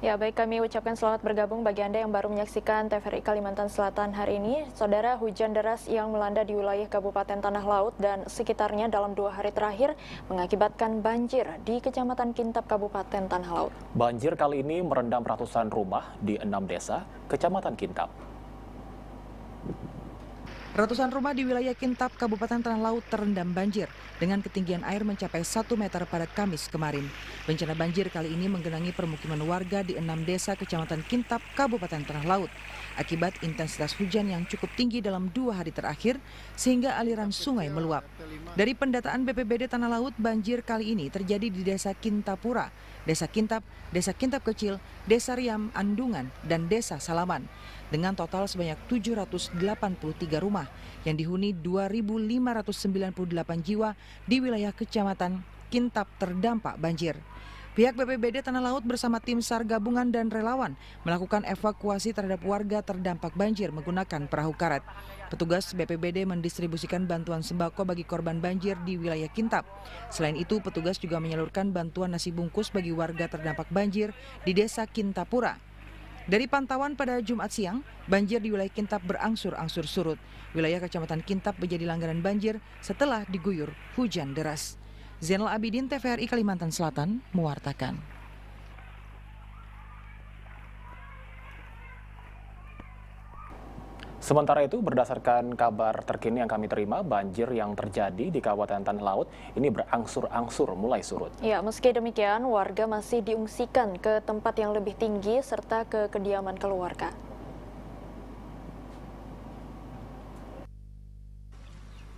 Ya, baik, kami ucapkan selamat bergabung bagi Anda yang baru menyaksikan TVRI Kalimantan Selatan hari ini. Saudara, hujan deras yang melanda di wilayah Kabupaten Tanah Laut dan sekitarnya dalam 2 hari terakhir mengakibatkan banjir di Kecamatan Kintab, Kabupaten Tanah Laut. Banjir kali ini merendam ratusan rumah di 6 desa Kecamatan Kintab. Ratusan rumah di wilayah Kintab, Kabupaten Tanah Laut terendam banjir dengan ketinggian air mencapai 1 meter pada Kamis kemarin. Bencana banjir kali ini menggenangi permukiman warga di 6 desa Kecamatan Kintab, Kabupaten Tanah Laut. Akibat intensitas hujan yang cukup tinggi dalam 2 hari terakhir, sehingga aliran sungai meluap. Dari pendataan BPBD Tanah Laut, banjir kali ini terjadi di Desa Kintapura, Desa Kintab Kecil, Desa Riam Andungan, dan Desa Salaman. Dengan total sebanyak 783 rumah yang dihuni 2.598 jiwa di wilayah Kecamatan Kintab terdampak banjir. Pihak BPBD Tanah Laut bersama tim SAR gabungan dan relawan melakukan evakuasi terhadap warga terdampak banjir menggunakan perahu karet. Petugas BPBD mendistribusikan bantuan sembako bagi korban banjir di wilayah Kintab. Selain itu, petugas juga menyalurkan bantuan nasi bungkus bagi warga terdampak banjir di Desa Kintapura. Dari pantauan pada Jumat siang, banjir di wilayah Kintab berangsur-angsur surut. Wilayah Kecamatan Kintab menjadi langganan banjir setelah diguyur hujan deras. Zainal Abidin, TVRI Kalimantan Selatan, mewartakan. Sementara itu, berdasarkan kabar terkini yang kami terima, banjir yang terjadi di Kabupaten Tanah Laut ini berangsur-angsur mulai surut. Ya, meski demikian, warga masih diungsikan ke tempat yang lebih tinggi serta ke kediaman keluarga.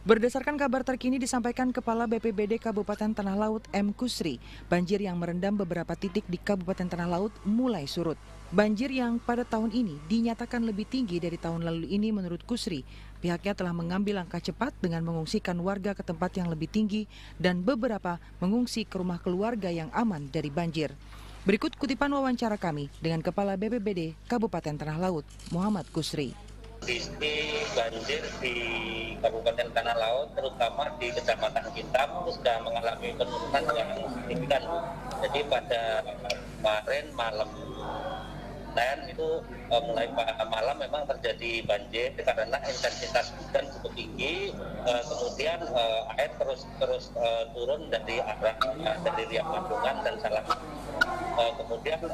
Berdasarkan kabar terkini disampaikan Kepala BPBD Kabupaten Tanah Laut M. Kusri, banjir yang merendam beberapa titik di Kabupaten Tanah Laut mulai surut. Banjir yang pada tahun ini dinyatakan lebih tinggi dari tahun lalu ini menurut Kusri. Pihaknya telah mengambil langkah cepat dengan mengungsikan warga ke tempat yang lebih tinggi dan beberapa mengungsi ke rumah keluarga yang aman dari banjir. Berikut kutipan wawancara kami dengan Kepala BPBD Kabupaten Tanah Laut, Muhammad Kusri. Kondisi banjir di Kabupaten Tanah Laut, terutama di Kecamatan Kintab, sudah mengalami penurunan yang signifikan. Jadi pada kemarin malam itu mulai malam memang terjadi banjir karena intensitas hujan cukup tinggi, kemudian air terus turun dari arah dari Riam Andungan dan Salaman. Kemudian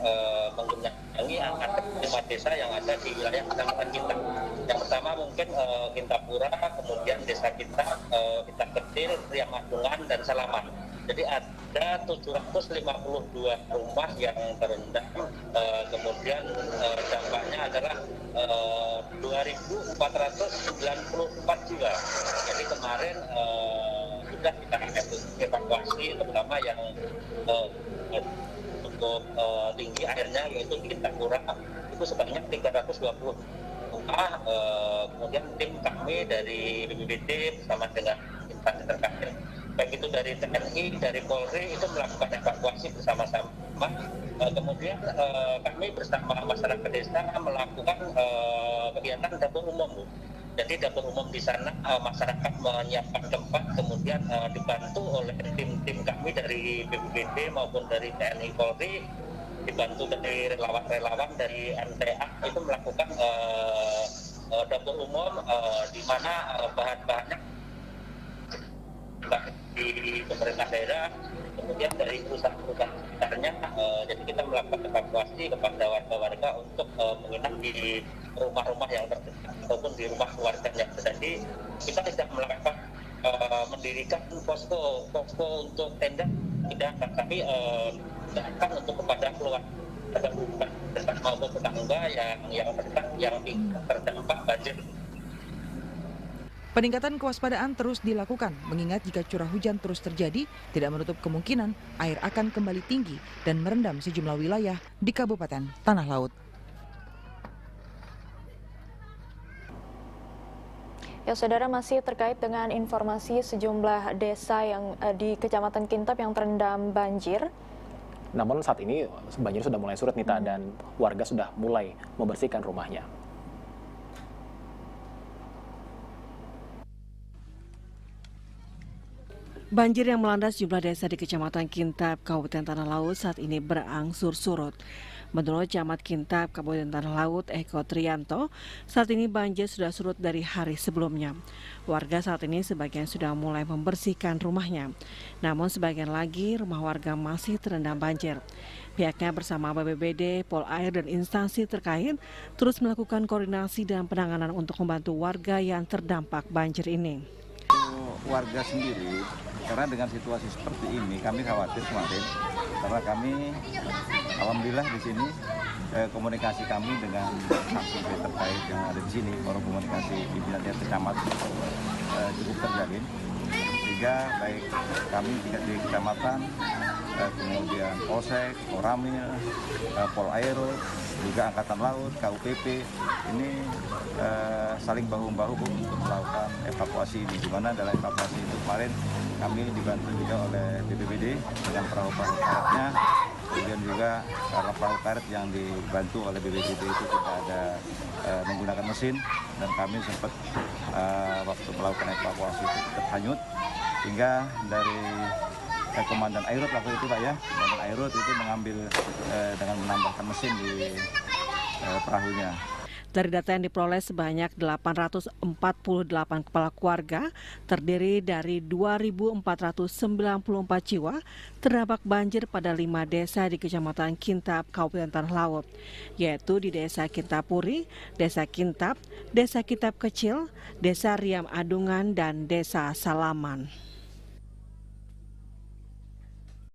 menggenangi ada 5 desa yang ada di wilayah Kecamatan Kintab. Yang pertama mungkin Kintapura, kemudian Desa Kintab, Kintab Kecil, Riam Andungan, dan Salaman. Jadi ada 752 rumah yang terendam, kemudian dampaknya adalah 2.494 jiwa. Jadi kemarin sudah kita evakuasi, terutama yang untuk tinggi airnya yaitu di Kintapura itu sebanyak 320 rumah. Kemudian tim kami dari BPBD bersama dengan instansi terkait, baik itu dari TNI, dari Polri, itu melakukan evakuasi bersama-sama. Kemudian kami bersama masyarakat desa melakukan kegiatan dapur umum, Bu. Jadi dapur umum di sana masyarakat menyiapkan tempat, kemudian dibantu oleh tim-tim kami dari BPBD maupun dari TNI Polri, dibantu dari relawan-relawan dari MTA itu melakukan dapur umum di mana bahan-bahannya di pemerintah daerah, kemudian dari perusahaan-perusahaan sekitarnya. Jadi kita melakukan evakuasi kepada warga-warga untuk menginap di rumah-rumah yang terdekat ataupun di rumah keluarga yang terjadi. Kita tidak melakukan mendirikan posko untuk tenda, tidak, tapi akan untuk kepada keluarga maupun tetangga yang terdekat yang terdampak banjir. Peningkatan kewaspadaan terus dilakukan, mengingat jika curah hujan terus terjadi, tidak menutup kemungkinan air akan kembali tinggi dan merendam sejumlah wilayah di Kabupaten Tanah Laut. Ya, saudara, masih terkait dengan informasi sejumlah desa yang di Kecamatan Kintab yang terendam banjir. Namun saat ini banjir sudah mulai surut, Nita, dan warga sudah mulai membersihkan rumahnya. Banjir yang melanda sejumlah desa di Kecamatan Kintab, Kabupaten Tanah Laut saat ini berangsur surut. Menurut Camat Kintab, Kabupaten Tanah Laut, Eko Trianto, saat ini banjir sudah surut dari hari sebelumnya. Warga saat ini sebagian sudah mulai membersihkan rumahnya. Namun sebagian lagi rumah warga masih terendam banjir. Pihaknya bersama BPBD, Polair, dan instansi terkait terus melakukan koordinasi dan penanganan untuk membantu warga yang terdampak banjir ini. Warga sendiri, karena dengan situasi seperti ini kami khawatir kemarin, karena kami alhamdulillah di sini komunikasi kami dengan saksi terkait yang ada di sini, forum komunikasi pimpinan kecamatan cukup terjalin, sehingga baik kami tingkat di kecamatan, kemudian Polsek, Koramil, Polairo, juga Angkatan Laut, KUPP ini saling bahu-membahu untuk melakukan evakuasi ini. Di mana dalam evakuasi itu kemarin kami dibantu juga oleh BPBD dengan perahu-perahu karetnya, kemudian juga karena perahu karet yang dibantu oleh BPBD itu tidak ada menggunakan mesin, dan kami sempat waktu melakukan evakuasi itu terhanyut, hingga dari Komandan Airut waktu itu Pak ya, Komandan Airut itu mengambil dengan menambahkan mesin di perahunya. Dari data yang diperoleh sebanyak 848 kepala keluarga terdiri dari 2.494 jiwa terdampak banjir pada 5 desa di Kecamatan Kintab, Kabupaten Tanah Laut, yaitu di Desa Kintapuri, Desa Kintab, Desa Kintab Kecil, Desa Riam Adungan, dan Desa Salaman.